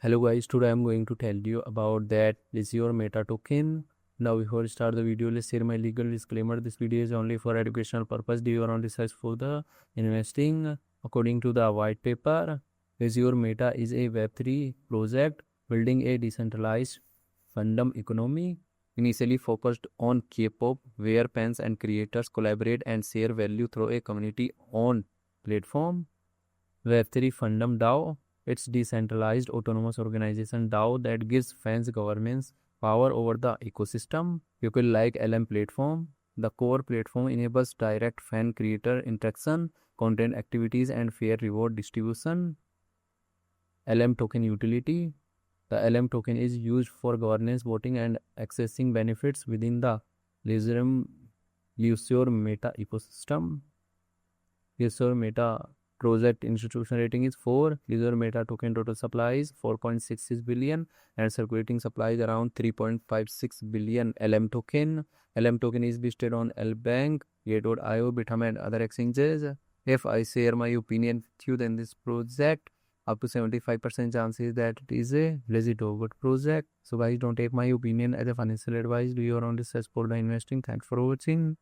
Hello guys, today I'm going to tell you about that LeisureMeta token. Now before we start the video, let's share my legal disclaimer. This video is only for educational purpose. Do your own research for the investing. According to the white paper, LeisureMeta is a Web3 project building a decentralized fandom economy initially focused on K-pop, where fans and creators collaborate and share value through a community-owned platform. Web3 Fandom DAO, it's decentralized autonomous organization DAO that gives fans governance power over the ecosystem. You could like LM platform. The core platform enables direct fan creator interaction, content activities, and fair reward distribution. LM token utility. The LM token is used for governance, voting, and accessing benefits within the LeisureMeta ecosystem. LeisureMeta project institution rating is 4. LeisureMeta token total supply is 4.66 billion and circulating supply is around 3.56 billion LM token. LM token is listed on LBank, Gate.io, Bitham and other exchanges. If I share my opinion with you, then this project up to 75% chances that it is a legit or good project. So guys, don't take my opinion as a financial advice. Do your own research for the investing. Thanks for watching.